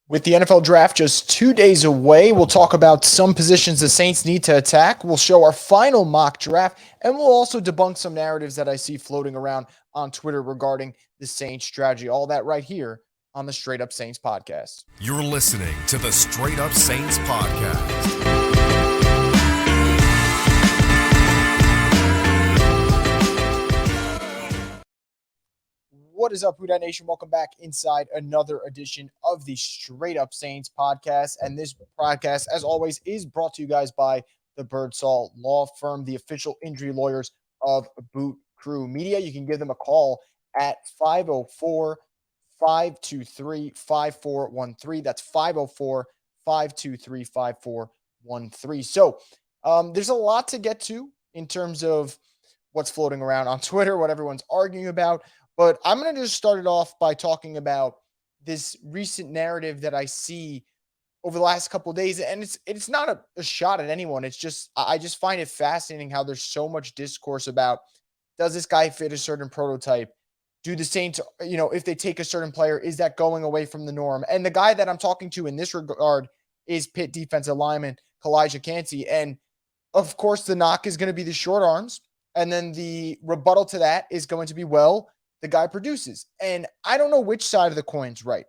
With the NFL draft just 2 days away, we'll talk about some positions the Saints need to attack. We'll show our final mock draft, and we'll also debunk some narratives that I see floating around on Twitter regarding the Saints strategy. All that right here on the Straight Up Saints podcast. You're listening to the Straight Up Saints podcast. What is up, Who Dat Nation? Welcome back inside another edition of the Straight Up Saints podcast. And this podcast, as always, is brought to you guys by the Birdsall Law Firm, the official injury lawyers of Boot Crew Media. You can give them a call at 504 523 5413. That's 504 523 5413. So there's a lot to get to in terms of what's floating around on Twitter, what everyone's arguing about. But I'm going to just start it off by talking about this recent narrative that I see over the last couple of days. And it's not a shot at anyone. It's just, I just find it fascinating how there's so much discourse about, does this guy fit a certain prototype? Do the Saints, if they take a certain player, is that going away from the norm? And the guy that I'm talking to in this regard is Pitt defensive lineman Kalijah Cansey. And of course, the knock is going to be the short arms. And then the rebuttal to that is going to be, well, the guy produces. And I don't know which side of the coin's right.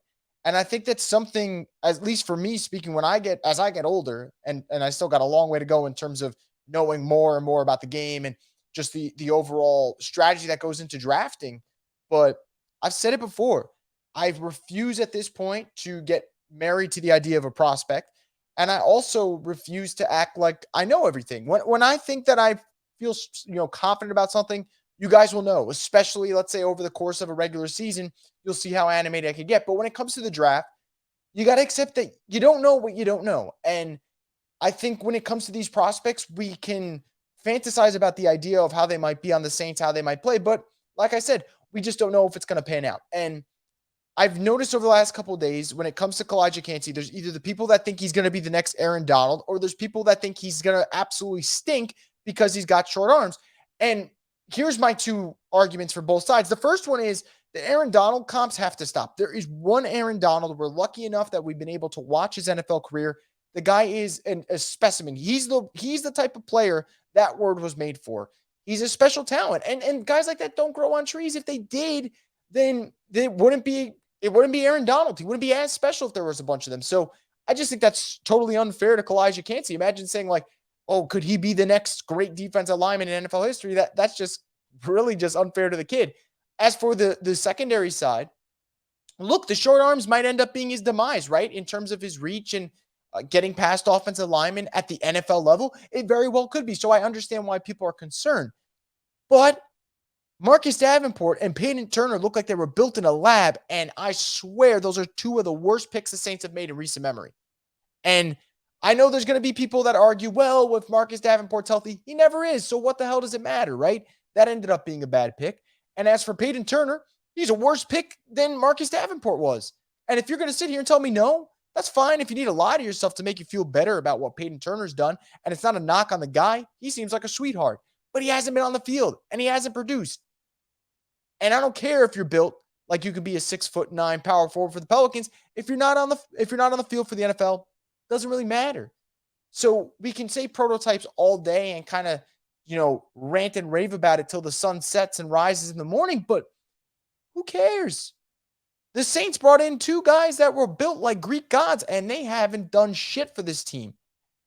And I think that's something, at least for me speaking, as I get older, and I still got a long way to go in terms of knowing more and more about the game and just the overall strategy that goes into drafting. But I've said it before. I refuse at this point to get married to the idea of a prospect. And I also refuse to act like I know everything. When I think that I feel confident about something, you guys will know, especially, let's say, over the course of a regular season, you'll see how animated I could get. But when it comes to the draft, you got to accept that you don't know what you don't know. And I think when it comes to these prospects, we can fantasize about the idea of how they might be on the Saints, how they might play. But like I said, we just don't know if it's going to pan out. And I've noticed over the last couple of days, when it comes to Kalijah Cansey, there's either the people that think he's going to be the next Aaron Donald, or there's people that think he's going to absolutely stink because he's got short arms. And here's my two arguments for both sides. The first one is the Aaron Donald comps have to stop. There is one Aaron Donald. We're lucky enough that we've been able to watch his NFL career. The guy is a specimen. He's the type of player that word was made for. He's a special talent. And guys like that don't grow on trees. If they did, then it wouldn't be Aaron Donald. He wouldn't be as special if there was a bunch of them. So I just think that's totally unfair to Kalijah Cansey. Imagine saying like, oh, could he be the next great defensive lineman in NFL history? That's just really just unfair to the kid. As for the secondary side, look, the short arms might end up being his demise, right? In terms of his reach and getting past offensive linemen at the NFL level, it very well could be. So I understand why people are concerned. But Marcus Davenport and Peyton Turner look like they were built in a lab, and I swear those are two of the worst picks the Saints have made in recent memory. And I know there's going to be people that argue, well, with Marcus Davenport's healthy, he never is. So what the hell does it matter, right? That ended up being a bad pick. And as for Peyton Turner, he's a worse pick than Marcus Davenport was. And if you're going to sit here and tell me no, that's fine. If you need to lie to yourself to make you feel better about what Peyton Turner's done, and it's not a knock on the guy, he seems like a sweetheart. But he hasn't been on the field, and he hasn't produced. And I don't care if you're built like you could be a 6'9" power forward for the Pelicans. If you're not on the field for the NFL, doesn't really matter. So we can say prototypes all day and kind of, rant and rave about it till the sun sets and rises in the morning, but who cares? The Saints brought in two guys that were built like Greek gods, and they haven't done shit for this team.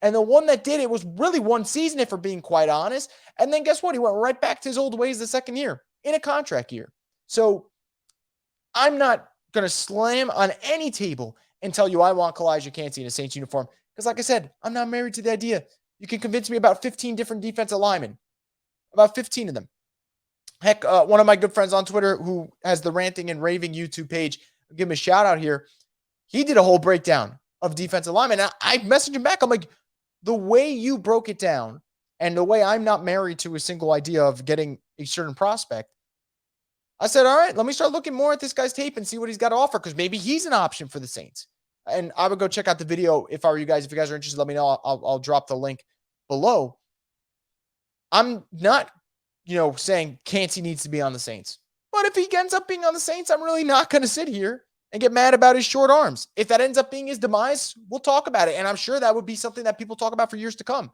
And the one that did it was really one season, if we're being quite honest. And then guess what? He went right back to his old ways the second year in a contract year. So I'm not going to slam on any table and tell you I want Kalijah Cansey in a Saints uniform. Because like I said, I'm not married to the idea. You can convince me about 15 different defensive linemen. About 15 of them. Heck, one of my good friends on Twitter who has the Ranting and Raving YouTube page, I'll give him a shout out here. He did a whole breakdown of defensive linemen. I messaged him back. I'm like, the way you broke it down and the way I'm not married to a single idea of getting a certain prospect, I said, all right, let me start looking more at this guy's tape and see what he's got to offer, because maybe he's an option for the Saints. And I would go check out the video if I were you guys. If you guys are interested, let me know. I'll drop the link below. I'm not, saying Cansey needs to be on the Saints. But if he ends up being on the Saints, I'm really not going to sit here and get mad about his short arms. If that ends up being his demise, we'll talk about it. And I'm sure that would be something that people talk about for years to come.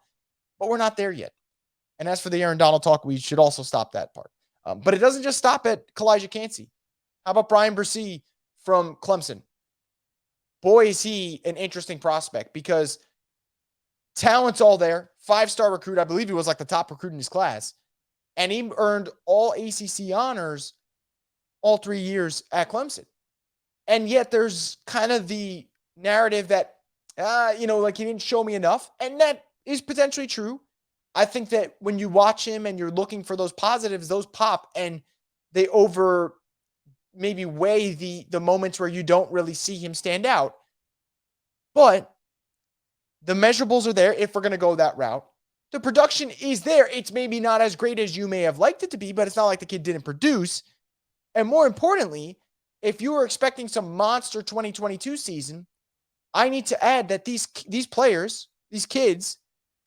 But we're not there yet. And as for the Aaron Donald talk, we should also stop that part. But it doesn't just stop at Kalijah Cansey. How about Brian Bresee from Clemson? Boy, is he an interesting prospect because talent's all there. 5-star recruit. I believe he was like the top recruit in his class. And he earned all ACC honors all 3 years at Clemson. And yet there's kind of the narrative that, like he didn't show me enough. And that is potentially true. I think that when you watch him and you're looking for those positives, those pop and they maybe weigh the moments where you don't really see him stand out. But the measurables are there if we're going to go that route. The production is there. It's maybe not as great as you may have liked it to be, but it's not like the kid didn't produce. And more importantly, if you were expecting some monster 2022 season, I need to add that these players, these kids,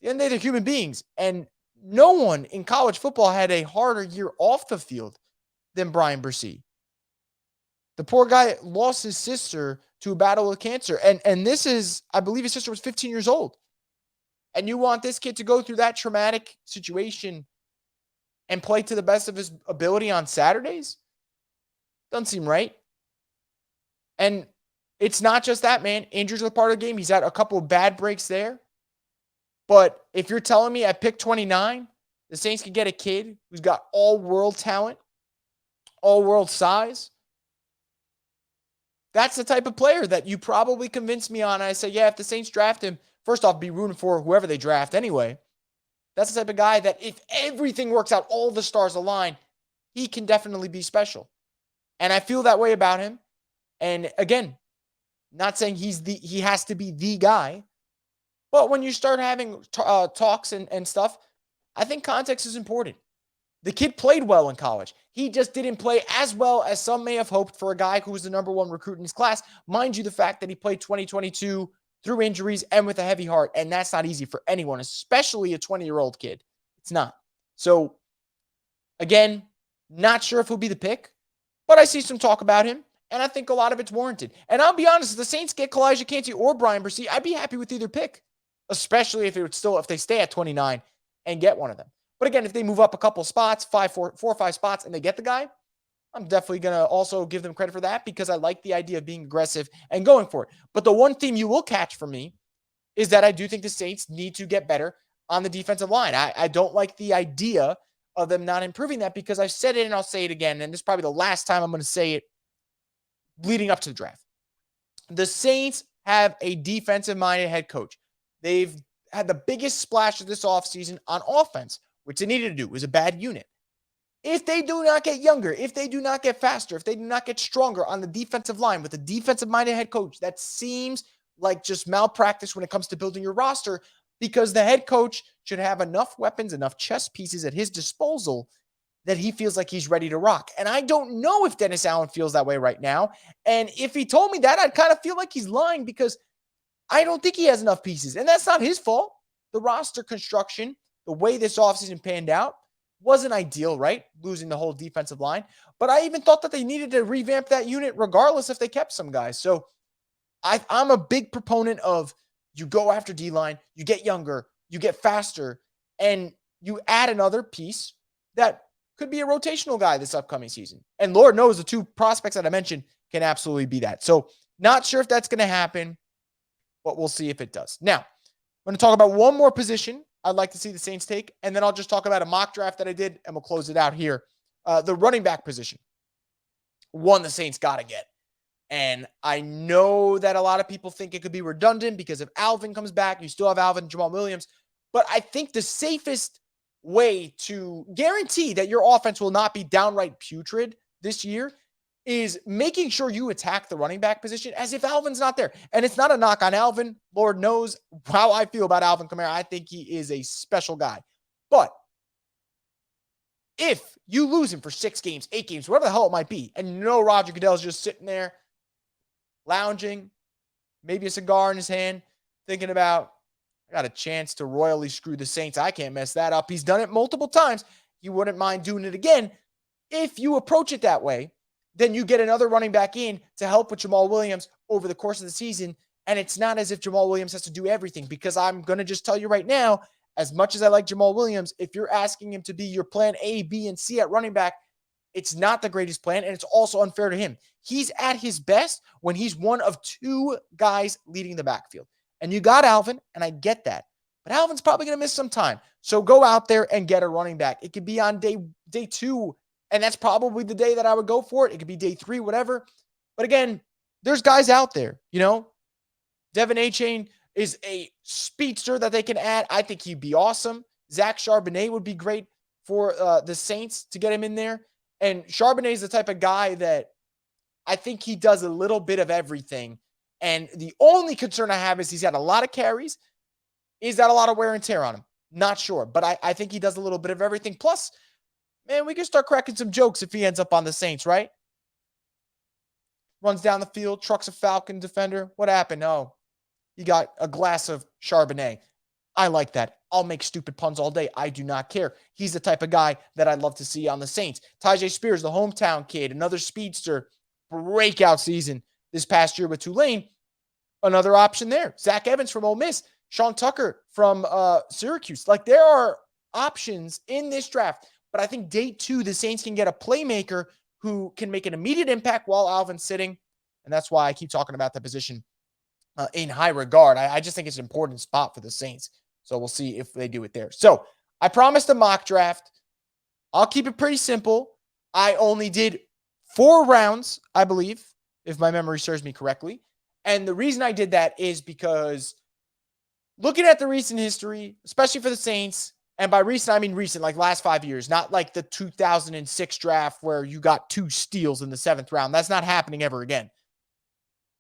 and they're human beings. And no one in college football had a harder year off the field than Brian Bresee. The poor guy lost his sister to a battle with cancer. And this is, I believe his sister was 15 years old. And you want this kid to go through that traumatic situation and play to the best of his ability on Saturdays? Doesn't seem right. And it's not just that, man. Injuries are part of the game. He's had a couple of bad breaks there. But if you're telling me at pick 29, the Saints can get a kid who's got all-world talent, all-world size, that's the type of player that you probably convinced me on. I say, yeah, if the Saints draft him, first off, be rooting for whoever they draft anyway. That's the type of guy that if everything works out, all the stars align, he can definitely be special. And I feel that way about him. And again, not saying he has to be the guy, but when you start having talks and stuff, I think context is important. The kid played well in college. He just didn't play as well as some may have hoped for a guy who was the number one recruit in his class. Mind you, the fact that he played 2022 through injuries and with a heavy heart, and that's not easy for anyone, especially a 20-year-old kid. It's not. So, again, not sure if he'll be the pick, but I see some talk about him, and I think a lot of it's warranted. And I'll be honest, if the Saints get Kalijah Cansey or Brian Bresee, I'd be happy with either pick, especially if they stay at 29 and get one of them. But again, if they move up a couple spots, 4 or 5 spots, and they get the guy, I'm definitely going to also give them credit for that because I like the idea of being aggressive and going for it. But the one theme you will catch from me is that I do think the Saints need to get better on the defensive line. I don't like the idea of them not improving that because I've said it and I'll say it again, and this is probably the last time I'm going to say it leading up to the draft. The Saints have a defensive-minded head coach. They've had the biggest splash of this offseason on offense, which they needed to do. It was a bad unit. If they do not get younger, if they do not get faster, if they do not get stronger on the defensive line with a defensive-minded head coach, that seems like just malpractice when it comes to building your roster because the head coach should have enough weapons, enough chess pieces at his disposal that he feels like he's ready to rock. And I don't know if Dennis Allen feels that way right now. And if he told me that, I'd kind of feel like he's lying because I don't think he has enough pieces. And that's not his fault. The roster construction, the way this offseason panned out, wasn't ideal, right? Losing the whole defensive line. But I even thought that they needed to revamp that unit regardless if they kept some guys. So I'm a big proponent of you go after D-line, you get younger, you get faster, and you add another piece that could be a rotational guy this upcoming season. And Lord knows the 2 prospects that I mentioned can absolutely be that. So not sure if that's going to happen, but we'll see if it does. Now, I'm going to talk about one more position I'd like to see the Saints take, and then I'll just talk about a mock draft that I did, and we'll close it out here. The running back position. One the Saints got to get. And I know that a lot of people think it could be redundant because if Alvin comes back, you still have Alvin and Jamal Williams. But I think the safest way to guarantee that your offense will not be downright putrid this year is making sure you attack the running back position as if Alvin's not there. And it's not a knock on Alvin. Lord knows how I feel about Alvin Kamara. I think he is a special guy. But if you lose him for 6 games, 8 games, whatever the hell it might be, and you know Roger Goodell's just sitting there lounging, maybe a cigar in his hand, thinking about, I got a chance to royally screw the Saints. I can't mess that up. He's done it multiple times. He wouldn't mind doing it again. If you approach it that way, then you get another running back in to help with Jamal Williams over the course of the season. And it's not as if Jamal Williams has to do everything, because I'm going to just tell you right now, as much as I like Jamal Williams, if you're asking him to be your plan A, B, and C at running back, it's not the greatest plan, and it's also unfair to him. He's at his best when he's one of two guys leading the backfield. And you got Alvin, and I get that. But Alvin's probably going to miss some time. So go out there and get a running back. It could be on day 2, and that's probably the day that I would go for it. It could be day 3, whatever. But again, there's guys out there, Devin Achane is a speedster that they can add. I think he'd be awesome. Zach Charbonnet would be great for the Saints to get him in there. And Charbonnet is the type of guy that I think he does a little bit of everything. And the only concern I have is he's got a lot of carries. Is that a lot of wear and tear on him? Not sure. But I think he does a little bit of everything. Plus, man, we can start cracking some jokes if he ends up on the Saints, right? Runs down the field, trucks a Falcon defender. What happened? Oh, he got a glass of Charbonnet. I like that. I'll make stupid puns all day. I do not care. He's the type of guy that I'd love to see on the Saints. Tyjae Spears, the hometown kid, another speedster, breakout season this past year with Tulane. Another option there. Zach Evans from Ole Miss. Sean Tucker from Syracuse. Like, there are options in this draft. But I think day 2, the Saints can get a playmaker who can make an immediate impact while Alvin's sitting. And that's why I keep talking about the position in high regard. I just think it's an important spot for the Saints. So we'll see if they do it there. So I promised a mock draft. I'll keep it pretty simple. I only did 4 rounds, I believe, if my memory serves me correctly. And the reason I did that is because looking at the recent history, especially for the Saints, and by recent, I mean recent, like last 5 years, not like the 2006 draft where you got 2 steals in the 7th round. That's not happening ever again.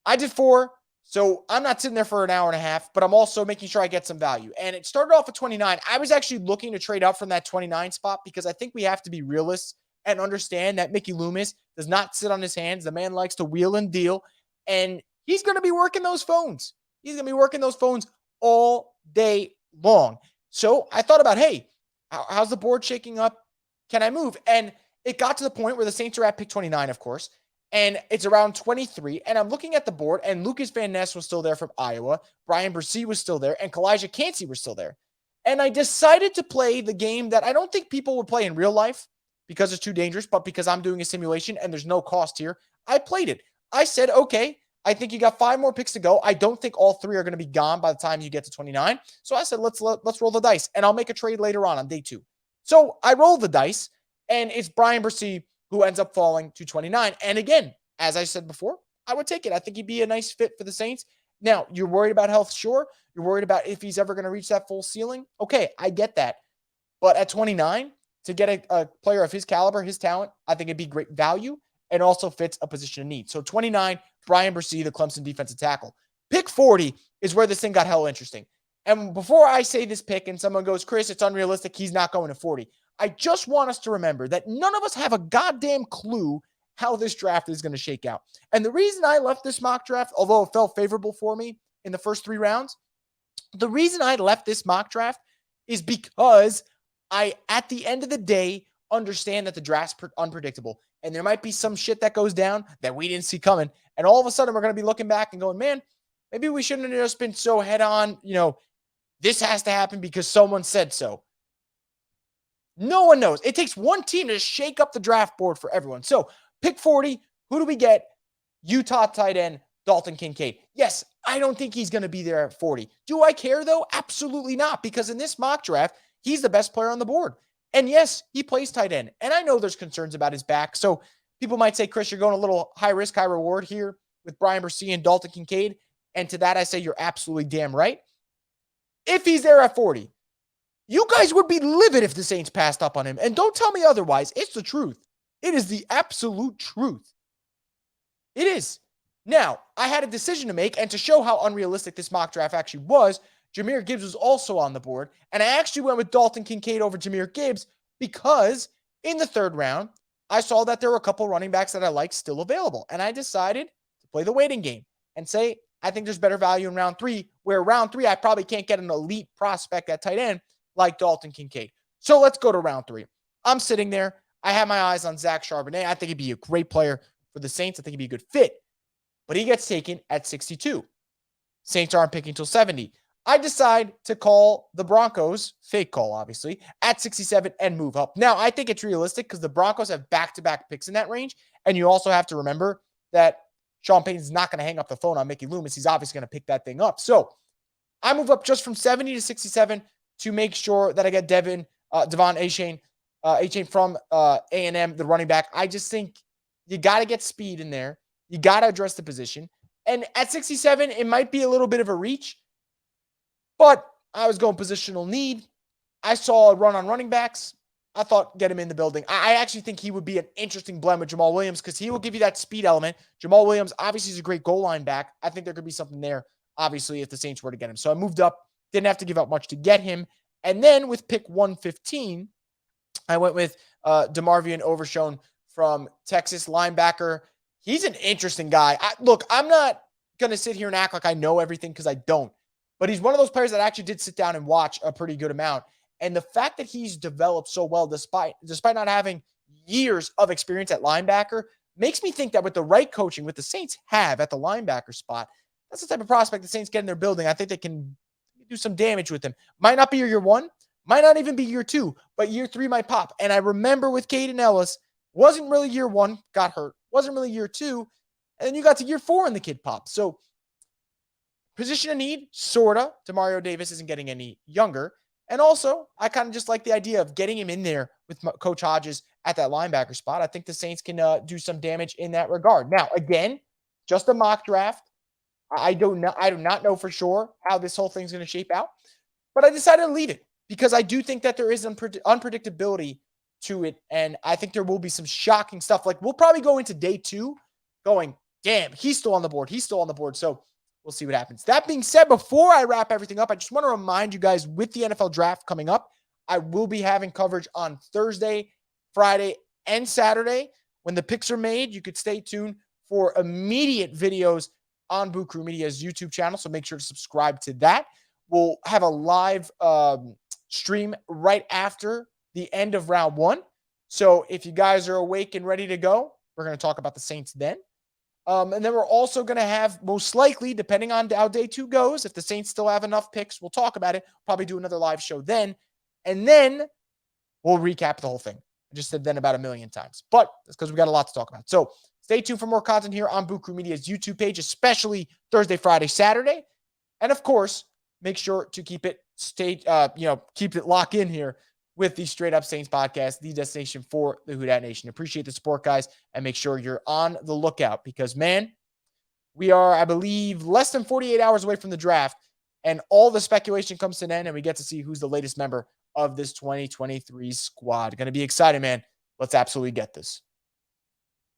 I did 4. So I'm not sitting there for an hour and a half, but I'm also making sure I get some value. And it started off at 29. I was actually looking to trade up from that 29 spot because I think we have to be realists and understand that Mickey Loomis does not sit on his hands. The man likes to wheel and deal, and he's going to be working those phones. He's going to be working those phones all day long. So I thought about, hey, how's the board shaking up? Can I move? And it got to the point where the Saints are at pick 29, of course. And it's around 23, and I'm looking at the board, and Lucas Van Ness was still there from Iowa. Brian Bresee was still there, and Kalijah Cansey was still there. And I decided to play the game that I don't think people would play in real life because it's too dangerous, but because I'm doing a simulation and there's no cost here, I played it. I said, okay, I think you got 5 more picks to go. I don't think all 3 are going to be gone by the time you get to 29. So I said, let's roll the dice, and I'll make a trade later on day 2. So I rolled the dice, and it's Brian Bresee who ends up falling to 29. And again, as I said before, I would take it. I think he'd be a nice fit for the Saints. Now, you're worried about health, sure. You're worried about if he's ever going to reach that full ceiling. Okay, I get that. But at 29, to get a player of his caliber, his talent, I think it'd be great value and also fits a position of need. So 29, Brian Bresee, the Clemson defensive tackle. Pick 40 is where this thing got hell interesting. And before I say this pick and someone goes, Chris, it's unrealistic, he's not going to 40. I just want us to remember that none of us have a goddamn clue how this draft is going to shake out. And the reason I left this mock draft, although it felt favorable for me in the first 3 rounds, the reason I left this mock draft is because I, at the end of the day, understand that the draft's unpredictable. And there might be some shit that goes down that we didn't see coming. And all of a sudden, we're going to be looking back and going, man, maybe we shouldn't have just been so head on, this has to happen because someone said so. No one knows. It takes one team to shake up the draft board for everyone. So pick 40, who do we get? Utah tight end, Dalton Kincaid. Yes, I don't think he's going to be there at 40. Do I care, though? Absolutely not, because in this mock draft, he's the best player on the board. And yes, he plays tight end. And I know there's concerns about his back. So people might say, Chris, you're going a little high risk, high reward here with Brian Bresee and Dalton Kincaid. And to that, I say you're absolutely damn right. If he's there at 40, you guys would be livid if the Saints passed up on him. And don't tell me otherwise. It's the truth. It is the absolute truth. It is. Now, I had a decision to make, and to show how unrealistic this mock draft actually was, Jahmyr Gibbs was also on the board. And I actually went with Dalton Kincaid over Jahmyr Gibbs because in the 3rd round, I saw that there were a couple running backs that I liked still available. And I decided to play the waiting game and say, I think there's better value in round 3, where round 3, I probably can't get an elite prospect at tight end like Dalton Kincaid. So let's go to round 3. I'm sitting there. I have my eyes on Zach Charbonnet. I think he'd be a great player for the Saints. I think he'd be a good fit. But he gets taken at 62. Saints aren't picking until 70. I decide to call the Broncos, fake call, obviously, at 67 and move up. Now, I think it's realistic because the Broncos have back-to-back picks in that range. And you also have to remember that Sean Payton's not going to hang up the phone on Mickey Loomis. He's obviously going to pick that thing up. So I move up just from 70 to 67 to make sure that I get Devon Achane from A&M, the running back. I just think you got to get speed in there. You got to address the position. And at 67, it might be a little bit of a reach, but I was going positional need. I saw a run on running backs. I thought get him in the building. I actually think he would be an interesting blend with Jamal Williams because he will give you that speed element. Jamal Williams obviously is a great goal line back. I think there could be something there, obviously, if the Saints were to get him. So I moved up, didn't have to give up much to get him. And then with pick 115, I went with DeMarvion Overshown from Texas, linebacker. He's an interesting guy. Look, I'm not going to sit here and act like I know everything because I don't. But he's one of those players that actually did sit down and watch a pretty good amount. And the fact that he's developed so well despite not having years of experience at linebacker makes me think that with the right coaching, what the Saints have at the linebacker spot, that's the type of prospect the Saints get in their building. I think they can do some damage with him. Might not be year one, might not even be year two, but year three might pop. And I remember with Caden Ellis, wasn't really year one, got hurt. Wasn't really year two. And then you got to year four and the kid popped. So position of need, sorta. Demario Davis isn't getting any younger. And also, I kind of just like the idea of getting him in there with Coach Hodges at that linebacker spot. I think the Saints can do some damage in that regard. Now, again, just a mock draft. I do not know for sure how this whole thing's going to shape out, but I decided to leave it because I do think that there is unpredictability to it, and I think there will be some shocking stuff. Like, we'll probably go into day two going, damn, he's still on the board. He's still on the board. So we'll see what happens. That being said, before I wrap everything up, I just want to remind you guys with the NFL draft coming up, I will be having coverage on Thursday, Friday, and Saturday. When the picks are made, you could stay tuned for immediate videos on Boo Crew Media's YouTube channel. So make sure to subscribe to that. We'll have a live stream right after the end of round one. So if you guys are awake and ready to go, we're going to talk about the Saints then. And then we're also going to have, most likely, depending on how day two goes, if the Saints still have enough picks, we'll talk about it. Probably do another live show then. And then we'll recap the whole thing. I just said then about a million times. But that's because we got a lot to talk about. So stay tuned for more content here on Boo Crew Media's YouTube page, especially Thursday, Friday, Saturday. And of course, make sure to keep it locked in here with the Straight Up Saints podcast, the destination for the Houdat Nation. Appreciate the support, guys, and make sure you're on the lookout because, man, we are, I believe, less than 48 hours away from the draft, and all the speculation comes to an end, and we get to see who's the latest member of this 2023 squad. Going to be exciting, man. Let's absolutely get this.